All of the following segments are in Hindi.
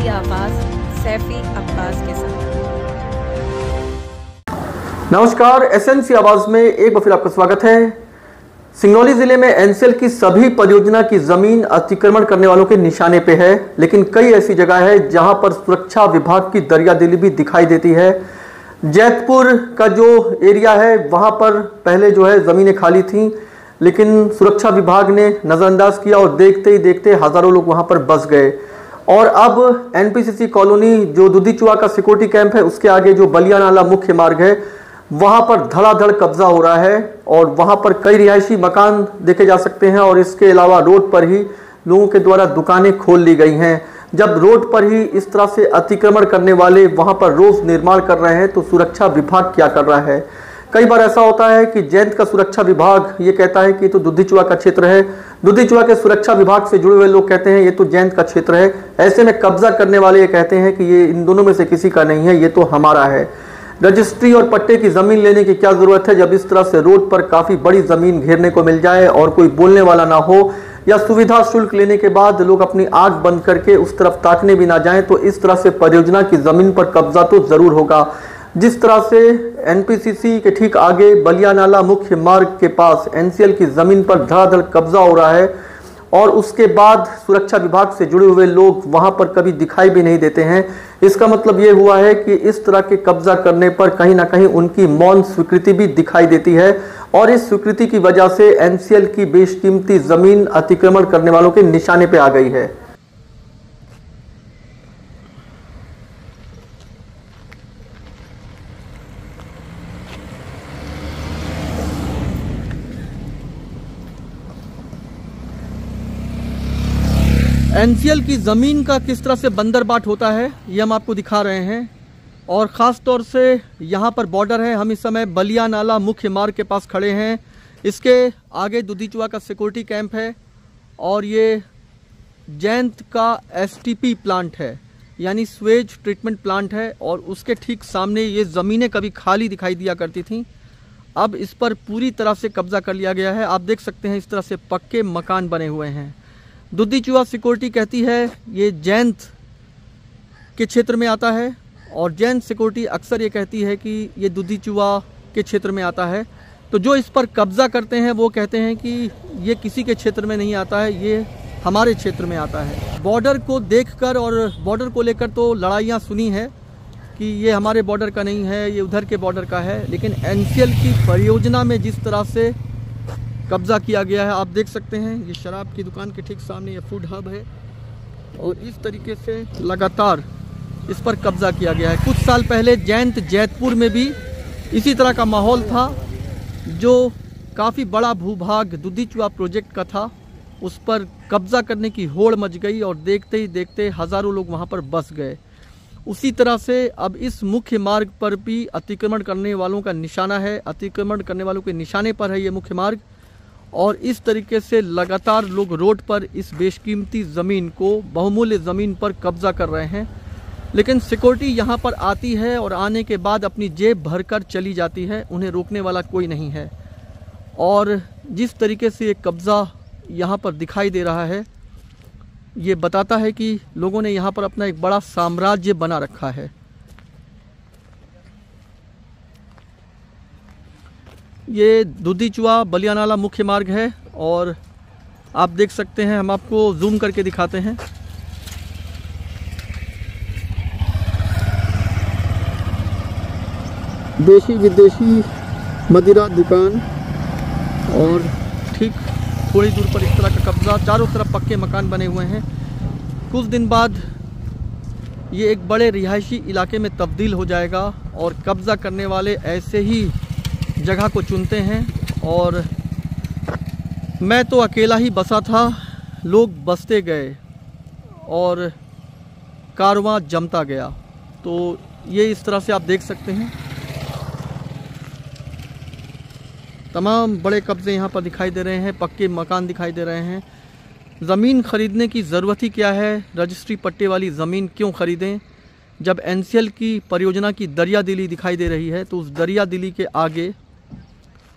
की आवाज सैफी अब्बास के साथ। नमस्कार, एसएनसी आवाज में एक बार फिर आपका स्वागत है। सिंगरौली जिले में एनसीएल की सभी परियोजना की जमीन अतिक्रमण करने वालों के निशाने पे है, लेकिन कई ऐसी जगह है जहां पर सुरक्षा विभाग की दरियादिली भी दिखाई देती है। जैतपुर का जो एरिया है वहां पर पहले जो है जमीनें खाली थीं, लेकिन सुरक्षा विभाग ने नजरअंदाज किया और देखते ही देखते हजारों लोग वहां पर बस गए। और अब एनपीसीसी कॉलोनी जो दुधीचुआ का सिक्योरिटी कैंप है उसके आगे जो बलिया नाला मुख्य मार्ग है वहां पर धड़ाधड़ कब्जा हो रहा है और वहां पर कई रिहायशी मकान देखे जा सकते हैं और इसके अलावा रोड पर ही लोगों के द्वारा दुकानें खोल ली गई हैं। जब रोड पर ही इस तरह से अतिक्रमण करने वाले वहां पर रोज निर्माण कर रहे हैं तो सुरक्षा विभाग क्या कर रहा है? कई बार ऐसा होता है कि जैंत का सुरक्षा विभाग ये कहता है कि तो दुधीचुआ का क्षेत्र है, दुधीचुआ के सुरक्षा विभाग से जुड़े हुए लोग कहते हैं ये तो जैंत का क्षेत्र है। ऐसे में कब्जा करने वाले ये कहते हैं कि ये इन दोनों में से किसी का नहीं है, ये तो हमारा है। रजिस्ट्री और पट्टे की जमीन लेने की क्या जरूरत है जब इस तरह से रोड पर काफी बड़ी जमीन घेरने को मिल जाए और कोई बोलने वाला ना हो, या सुविधा शुल्क लेने के बाद लोग अपनी आंख बंद करके उस तरफ ताकने भी ना जाएं, तो इस तरह से परियोजना की जमीन पर कब्जा तो जरूर होगा। जिस तरह से एनपीसीसी के ठीक आगे बलिया नाला मुख्य मार्ग के पास एनसीएल की जमीन पर धड़ाधड़ कब्जा हो रहा है और उसके बाद सुरक्षा विभाग से जुड़े हुए लोग वहां पर कभी दिखाई भी नहीं देते हैं, इसका मतलब ये हुआ है कि इस तरह के कब्जा करने पर कहीं ना कहीं उनकी मौन स्वीकृति भी दिखाई देती है और इस स्वीकृति की वजह से एनसीएल की बेशकीमती जमीन अतिक्रमण करने वालों के निशाने पे आ गई है। एनसीएल की ज़मीन का किस तरह से बंदरबाट होता है ये हम आपको दिखा रहे हैं और ख़ास तौर से यहाँ पर बॉर्डर है। हम इस समय बलिया नाला मुख्य मार्ग के पास खड़े हैं। इसके आगे दुधीचुआ का सिक्योरिटी कैंप है और ये जैंत का एसटीपी प्लांट है, यानी स्वेज ट्रीटमेंट प्लांट है और उसके ठीक सामने ये ज़मीनें कभी खाली दिखाई दिया करती थीं, अब इस पर पूरी तरह से कब्जा कर लिया गया है। आप देख सकते हैं इस तरह से पक्के मकान बने हुए हैं। दुधीचुआ सिक्योरिटी कहती है ये जैंत के क्षेत्र में आता है और जैंत सिक्योरिटी अक्सर ये कहती है कि ये दुधीचुआ के क्षेत्र में आता है। तो जो इस पर कब्जा करते हैं वो कहते हैं कि ये किसी के क्षेत्र में नहीं आता है, ये हमारे क्षेत्र में आता है। बॉर्डर को देखकर और बॉर्डर को लेकर तो लड़ाइयाँ सुनी है कि ये हमारे बॉर्डर का नहीं है, ये उधर के बॉर्डर का है, लेकिन एनसीएल की परियोजना में जिस तरह से कब्जा किया गया है आप देख सकते हैं। ये शराब की दुकान के ठीक सामने ये फूड हब है और इस तरीके से लगातार इस पर कब्जा किया गया है। कुछ साल पहले जैतपुर में भी इसी तरह का माहौल था, जो काफ़ी बड़ा भूभाग दुधीचुआ प्रोजेक्ट का था, उस पर कब्जा करने की होड़ मच गई और देखते ही देखते हज़ारों लोग वहाँ पर बस गए। उसी तरह से अब इस मुख्य मार्ग पर भी अतिक्रमण करने वालों का निशाना है, अतिक्रमण करने वालों के निशाने पर है ये मुख्य मार्ग और इस तरीके से लगातार लोग रोड पर इस बेशकीमती ज़मीन को, बहुमूल्य ज़मीन पर कब्जा कर रहे हैं। लेकिन सिक्योरिटी यहाँ पर आती है और आने के बाद अपनी जेब भरकर चली जाती है, उन्हें रोकने वाला कोई नहीं है। और जिस तरीके से ये कब्ज़ा यहाँ पर दिखाई दे रहा है ये बताता है कि लोगों ने यहाँ पर अपना एक बड़ा साम्राज्य बना रखा है। ये दुधीचुआ बलिया नाला मुख्य मार्ग है और आप देख सकते हैं, हम आपको जूम करके दिखाते हैं। देशी विदेशी मदिरा दुकान और ठीक थोड़ी दूर पर इस तरह का कब्जा, चारों तरफ पक्के मकान बने हुए हैं। कुछ दिन बाद ये एक बड़े रिहायशी इलाके में तब्दील हो जाएगा और कब्जा करने वाले ऐसे ही जगह को चुनते हैं। और मैं तो अकेला ही बसा था, लोग बसते गए और कारवां जमता गया। तो ये इस तरह से आप देख सकते हैं तमाम बड़े कब्जे यहाँ पर दिखाई दे रहे हैं, पक्के मकान दिखाई दे रहे हैं। ज़मीन ख़रीदने की ज़रूरत ही क्या है? रजिस्ट्री पट्टे वाली ज़मीन क्यों ख़रीदें? जब एनसीएल की परियोजना की दरियादिली दिखाई दे रही है तो उस दरियादिली के आगे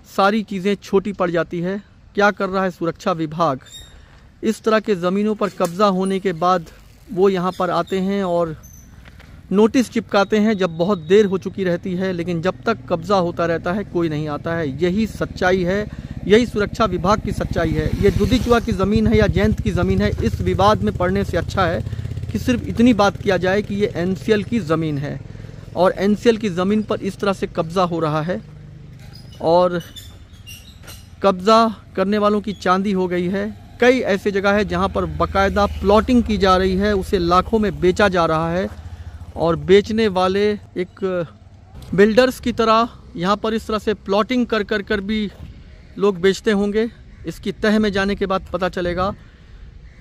सारी चीज़ें छोटी पड़ जाती है। क्या कर रहा है सुरक्षा विभाग? इस तरह के ज़मीनों पर कब्ज़ा होने के बाद वो यहाँ पर आते हैं और नोटिस चिपकाते हैं जब बहुत देर हो चुकी रहती है, लेकिन जब तक कब्ज़ा होता रहता है कोई नहीं आता है। यही सच्चाई है, यही सुरक्षा विभाग की सच्चाई है। ये दुधीचुआ की ज़मीन है या जयंत की ज़मीन है, इस विवाद में पड़ने से अच्छा है कि सिर्फ इतनी बात किया जाए कि ये NCL की ज़मीन है और NCL की ज़मीन पर इस तरह से कब्ज़ा हो रहा है और कब्ज़ा करने वालों की चांदी हो गई है। कई ऐसे जगह है जहाँ पर बाकायदा प्लॉटिंग की जा रही है, उसे लाखों में बेचा जा रहा है और बेचने वाले एक बिल्डर्स की तरह यहाँ पर इस तरह से प्लॉटिंग कर भी लोग बेचते होंगे। इसकी तह में जाने के बाद पता चलेगा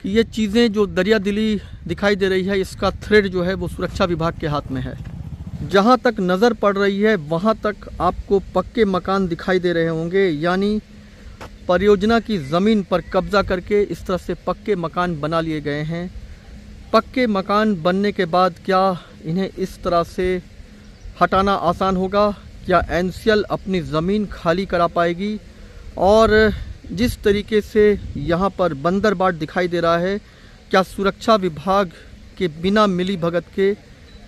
कि ये चीज़ें जो दरिया दिली दिखाई दे रही है, इसका थ्रेड जो है वो सुरक्षा विभाग के हाथ में है। जहाँ तक नज़र पड़ रही है वहाँ तक आपको पक्के मकान दिखाई दे रहे होंगे, यानी परियोजना की ज़मीन पर कब्ज़ा करके इस तरह से पक्के मकान बना लिए गए हैं। पक्के मकान बनने के बाद क्या इन्हें इस तरह से हटाना आसान होगा? क्या NCL अपनी ज़मीन खाली करा पाएगी? और जिस तरीके से यहाँ पर बंदरबाट दिखाई दे रहा है, क्या सुरक्षा विभाग के बिना मिली भगत के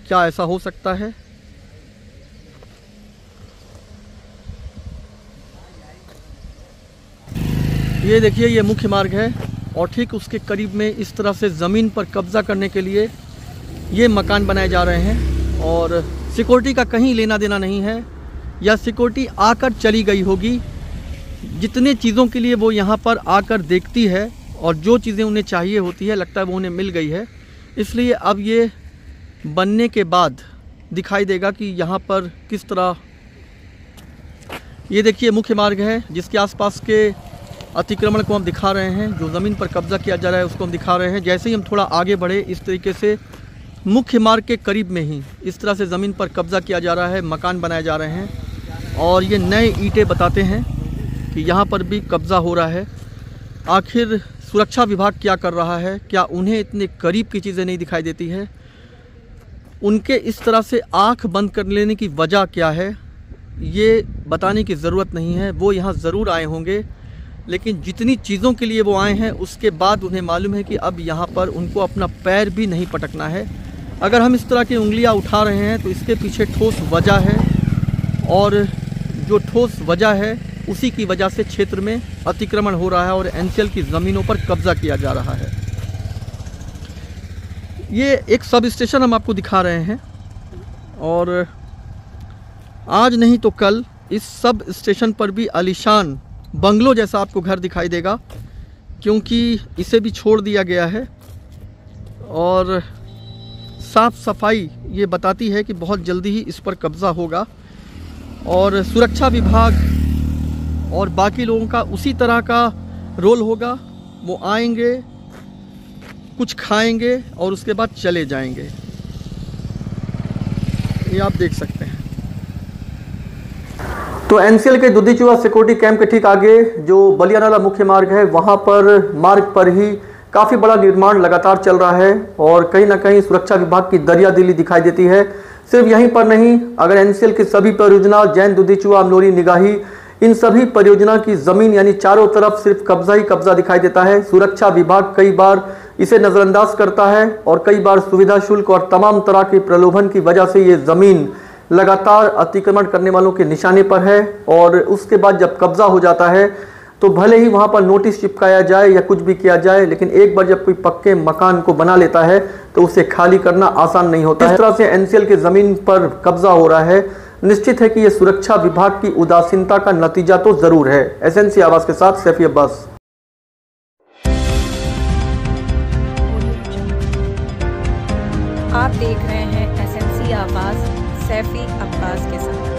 क्या ऐसा हो सकता है? ये देखिए, ये मुख्य मार्ग है और ठीक उसके करीब में इस तरह से ज़मीन पर कब्ज़ा करने के लिए ये मकान बनाए जा रहे हैं और सिक्योरिटी का कहीं लेना देना नहीं है, या सिक्योरिटी आकर चली गई होगी। जितने चीज़ों के लिए वो यहाँ पर आकर देखती है और जो चीज़ें उन्हें चाहिए होती है, लगता है वो उन्हें मिल गई है। इसलिए अब ये बनने के बाद दिखाई देगा कि यहाँ पर किस तरह। ये देखिए मुख्य मार्ग है जिसके आसपास के अतिक्रमण को हम दिखा रहे हैं, जो ज़मीन पर कब्ज़ा किया जा रहा है उसको हम दिखा रहे हैं। जैसे ही हम थोड़ा आगे बढ़े, इस तरीके से मुख्य मार्ग के करीब में ही इस तरह से ज़मीन पर कब्ज़ा किया जा रहा है, मकान बनाए जा रहे हैं और ये नए ईंटें बताते हैं कि यहाँ पर भी कब्ज़ा हो रहा है। आखिर सुरक्षा विभाग क्या कर रहा है? क्या उन्हें इतने करीब की चीज़ें नहीं दिखाई देती है? उनके इस तरह से आँख बंद कर लेने की वजह क्या है, ये बताने की ज़रूरत नहीं है। वो यहाँ ज़रूर आए होंगे, लेकिन जितनी चीज़ों के लिए वो आए हैं उसके बाद उन्हें मालूम है कि अब यहाँ पर उनको अपना पैर भी नहीं पटकना है। अगर हम इस तरह की उंगलियाँ उठा रहे हैं तो इसके पीछे ठोस वजह है और जो ठोस वजह है उसी की वजह से क्षेत्र में अतिक्रमण हो रहा है और NCL की ज़मीनों पर कब्ज़ा किया जा रहा है। ये एक सब स्टेशन हम आपको दिखा रहे हैं और आज नहीं तो कल इस सब स्टेशन पर भी आलीशान बंगलो जैसा आपको घर दिखाई देगा, क्योंकि इसे भी छोड़ दिया गया है और साफ सफाई ये बताती है कि बहुत जल्दी ही इस पर कब्ज़ा होगा और सुरक्षा विभाग और बाकी लोगों का उसी तरह का रोल होगा। वो आएंगे, कुछ खाएंगे और उसके बाद चले जाएंगे। ये आप देख सकते हैं। तो NCL के दुधीचुआ सिक्योरिटी कैंप के ठीक आगे जो बलिया नाला मुख्य मार्ग है, वहां पर मार्ग पर ही काफ़ी बड़ा निर्माण लगातार चल रहा है और कहीं ना कहीं सुरक्षा विभाग की दरिया दिली दिखाई देती है। सिर्फ यहीं पर नहीं, अगर NCL की सभी परियोजना, जैन, दुधीचुआ, अमलोरी, निगाही, इन सभी परियोजना की ज़मीन यानी चारों तरफ सिर्फ कब्जा ही कब्जा दिखाई देता है। सुरक्षा विभाग कई बार इसे नज़रअंदाज करता है और कई बार सुविधा शुल्क और तमाम तरह के प्रलोभन की वजह से ये ज़मीन लगातार अतिक्रमण करने वालों के निशाने पर है और उसके बाद जब कब्जा हो जाता है तो भले ही वहां पर नोटिस चिपकाया जाए या कुछ भी किया जाए, लेकिन एक बार जब कोई पक्के मकान को बना लेता है तो उसे खाली करना आसान नहीं होता है। इस तरह से NCL की ज़मीन पर कब्जा हो रहा है। निश्चित है कि यह सुरक्षा विभाग की उदासीनता का नतीजा तो जरूर है। SNC आवाज़ के साथ सैफी अब्बास। आप देख रहे हैं SNC आवाज़, सैफी अब्बास के साथ।